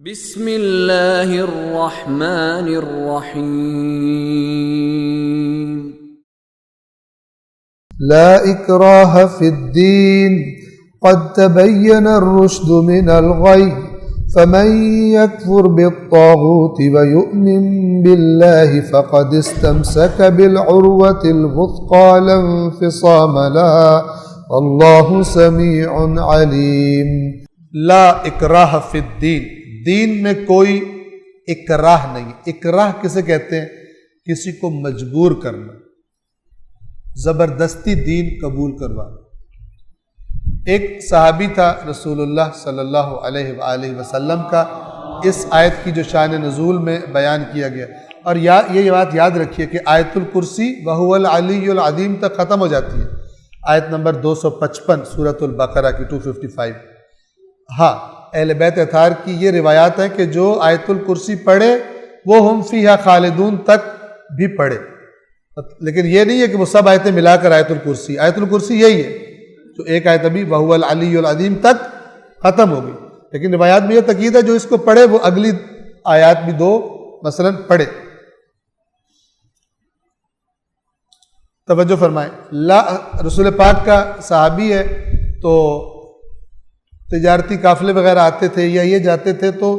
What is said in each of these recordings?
بسم اللہ الرحمن الرحیم لا اکراہ فی الدین قد تبین الرشد من الغی فمن یکفر بالطاغوت ویؤمن باللہ فقد استمسک بالعروة الوثقى لا انفصام لها واللہ سمیع علیم۔ لا اکراہ فی الدین، دین میں کوئی اکراہ نہیں۔ اکراہ کسے کہتے ہیں؟ کسی کو مجبور کرنا، زبردستی دین قبول کروانا۔ ایک صحابی تھا رسول اللہ صلی اللہ علیہ وآلہ وسلم کا، اس آیت کی جو شان نزول میں بیان کیا گیا، اور یہ بات یاد رکھیے کہ آیت الکرسی وَهُوَ الْعَلِيُّ الْعَظِيمُ تک ختم ہو جاتی ہے، آیت نمبر 255 سورۃ البقرہ کی 255۔ ہاں، اہل بیت اطہار کی یہ روایات ہے کہ جو آیت الکرسی پڑھے وہ ہم فیہا خالدون تک بھی پڑھے، لیکن یہ نہیں ہے کہ وہ سب آیتیں ملا کر آیت الکرسی یہی ہے، تو ایک آیت ابھی وَهُوَ الْعَلِيُّ الْعَظِيمُ تک ختم ہو گئی، لیکن روایات میں یہ تاکید ہے جو اس کو پڑھے وہ اگلی آیات بھی دو مثلا پڑھے۔ توجہ فرمائیں، رسول پاک کا صحابی ہے تو تجارتی قافلے وغیرہ آتے تھے یا یہ جاتے تھے، تو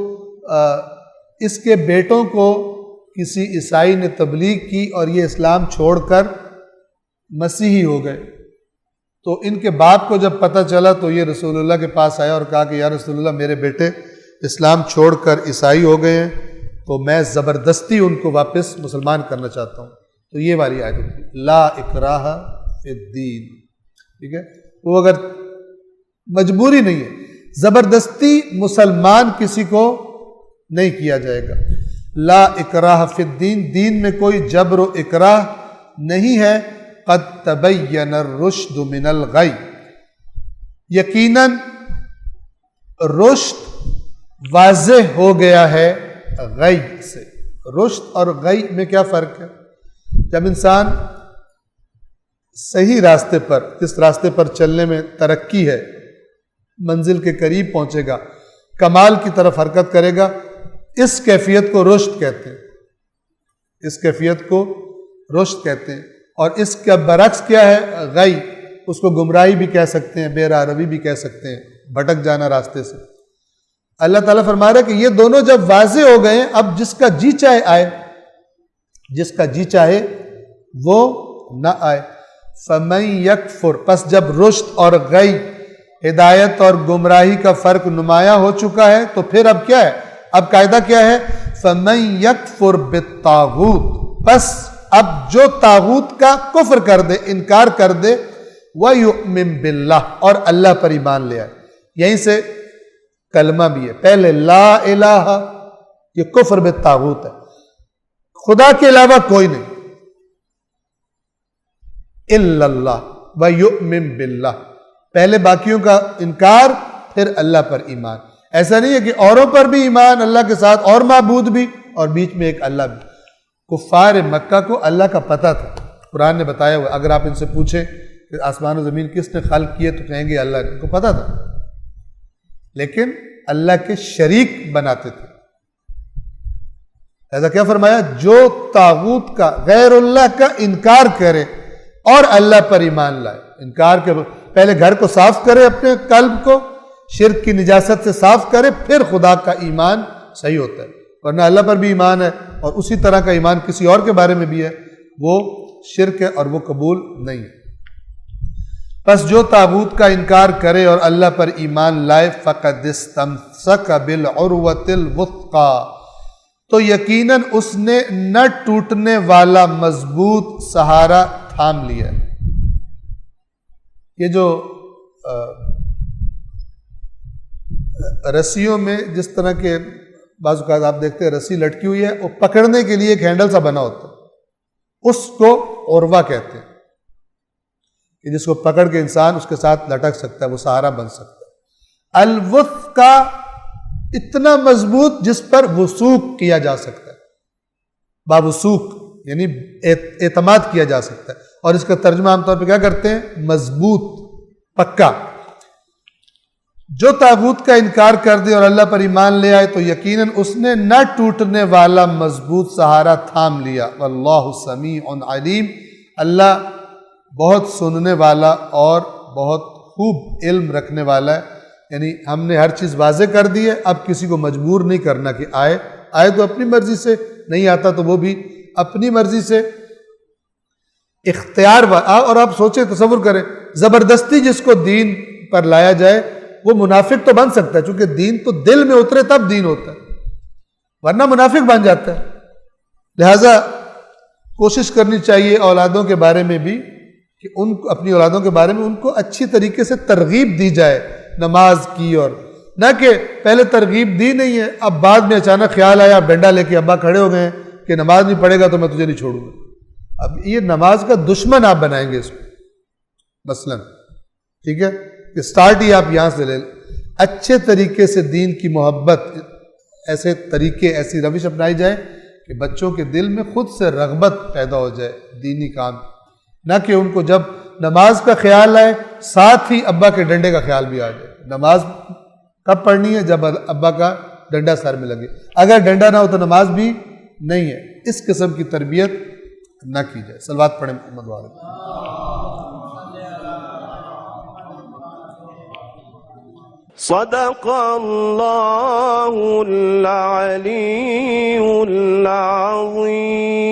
اس کے بیٹوں کو کسی عیسائی نے تبلیغ کی اور یہ اسلام چھوڑ کر مسیحی ہو گئے، تو ان کے باپ کو جب پتہ چلا تو یہ رسول اللہ کے پاس آیا اور کہا کہ یا رسول اللہ میرے بیٹے اسلام چھوڑ کر عیسائی ہو گئے ہیں، تو میں زبردستی ان کو واپس مسلمان کرنا چاہتا ہوں۔ تو یہ والی آیت ہوتی ہے لا اکراہ فی الدین، ٹھیک ہے، وہ اگر مجبوری نہیں ہے، زبردستی مسلمان کسی کو نہیں کیا جائے گا۔ لا اکراہ فی الدین، دین میں کوئی جبر و اکراہ نہیں ہے۔ قد تبین الرشد من الغی، یقیناً رشد واضح ہو گیا ہے غی سے۔ رشد اور غی میں کیا فرق ہے؟ جب انسان صحیح راستے پر، جس راستے پر چلنے میں ترقی ہے، منزل کے قریب پہنچے گا، کمال کی طرف حرکت کرے گا، اس کیفیت کو رشد کہتے ہیں، اس کیفیت کو رشد کہتے ہیں۔ اور اس کا برعکس کیا ہے؟ غی، اس کو گمراہی بھی کہہ سکتے ہیں، بے راہ روی بھی کہہ سکتے ہیں، بھٹک جانا راستے سے۔ اللہ تعالیٰ فرما رہا ہے کہ یہ دونوں جب واضح ہو گئے ہیں، اب جس کا جی چاہے آئے، جس کا جی چاہے وہ نہ آئے۔ فَمَن يَكْفُرْ، پس جب رشد اور غی، ہدایت اور گمراہی کا فرق نمایاں ہو چکا ہے، تو پھر اب کیا ہے؟ اب قاعدہ کیا ہے؟ فَمَن يَكْفُرْ بِالطَّاغُوتِ، پس اب جو طاغوت کا کفر کر دے، انکار کر دے، وَيُؤْمِن بِاللَّهِ، اور اللہ پر ایمان لے آئے۔ یہیں سے کلمہ بھی ہے، پہلے لا الہ، یہ کفر بالطاغوت ہے، خدا کے علاوہ کوئی نہیں، الا اللہ، وَيُؤْمِن بِاللَّهِ، پہلے باقیوں کا انکار، پھر اللہ پر ایمان۔ ایسا نہیں ہے کہ اوروں پر بھی ایمان، اللہ کے ساتھ اور معبود بھی، اور بیچ میں ایک اللہ بھی۔ کفار مکہ کو اللہ کا پتہ تھا، قرآن نے بتایا ہوا، اگر آپ ان سے پوچھیں کہ آسمان و زمین کس نے خلق کیے تو کہیں گے اللہ نے، ان کو پتہ تھا، لیکن اللہ کے شریک بناتے تھے۔ ایسا کیا فرمایا؟ جو طاغوت کا، غیر اللہ کا انکار کرے اور اللہ پر ایمان لائے، انکار کے پہلے گھر کو صاف کرے، اپنے قلب کو شرک کی نجاست سے صاف کرے، پھر خدا کا ایمان صحیح ہوتا ہے، ورنہ اللہ پر بھی ایمان ہے اور اسی طرح کا ایمان کسی اور کے بارے میں بھی ہے، وہ شرک ہے اور وہ قبول نہیں ہے۔ پس جو طاغوت کا انکار کرے اور اللہ پر ایمان لائے، فقد استمسک بالعروۃ الوثقی، تو یقیناً اس نے نہ ٹوٹنے والا مضبوط سہارا تھام لیا۔ یہ جو رسیوں میں جس طرح کے بعض اوقات آپ دیکھتے ہیں رسی لٹکی ہوئی ہے، وہ پکڑنے کے لیے ایک ہینڈل سا بنا ہوتا ہے، اس کو عروہ کہتے ہیں، کہ جس کو پکڑ کے انسان اس کے ساتھ لٹک سکتا ہے، وہ سہارا بن سکتا ہے۔ الوثقی، اتنا مضبوط جس پر وثوق کیا جا سکتا ہے، باوثوق یعنی اعتماد کیا جا سکتا ہے، اور اس کا ترجمہ عام طور پہ کیا کرتے ہیں؟ مضبوط، پکا۔ جو تاغوت کا انکار کر دے اور اللہ پر ایمان لے آئے تو یقیناً اس نے نہ ٹوٹنے والا مضبوط سہارا تھام لیا. واللہ سمیع علیم، اللہ بہت سننے والا اور بہت خوب علم رکھنے والا ہے. یعنی ہم نے ہر چیز واضح کر دی ہے، اب کسی کو مجبور نہیں کرنا کہ آئے تو اپنی مرضی سے، نہیں آتا تو وہ بھی اپنی مرضی سے. اختیار اور آپ سوچیں، تصور کریں، زبردستی جس کو دین پر لایا جائے وہ منافق تو بن سکتا ہے، چونکہ دین تو دل میں اترے تب دین ہوتا ہے، ورنہ منافق بن جاتا ہے. لہٰذا کوشش کرنی چاہیے اولادوں کے بارے میں بھی کہ اپنی اولادوں کے بارے میں ان کو اچھی طریقے سے ترغیب دی جائے نماز کی، اور نہ کہ پہلے ترغیب دی نہیں ہے، اب بعد میں اچانک خیال آیا، ڈنڈا لے کے ابا کھڑے ہو گئے کہ نماز نہیں پڑھے گا تو میں تجھے نہیں چھوڑوں گا. اب یہ نماز کا دشمن آپ بنائیں گے اس کو مثلا. ٹھیک ہے، اسٹارٹ ہی آپ یہاں سے لے لیں. اچھے طریقے سے دین کی محبت، ایسے طریقے، ایسی روش اپنائی جائے کہ بچوں کے دل میں خود سے رغبت پیدا ہو جائے دینی کام، نہ کہ ان کو جب نماز کا خیال آئے ساتھ ہی ابا کے ڈنڈے کا خیال بھی آ جائے. نماز کب پڑھنی ہے؟ جب ابا کا ڈنڈا سر میں لگے. اگر ڈنڈا نہ ہو تو نماز بھی نہیں ہے. اس قسم کی تربیت نہ کی جائے. صلوات پڑھیں محمد والے. صدق اللہ العلی العظیم.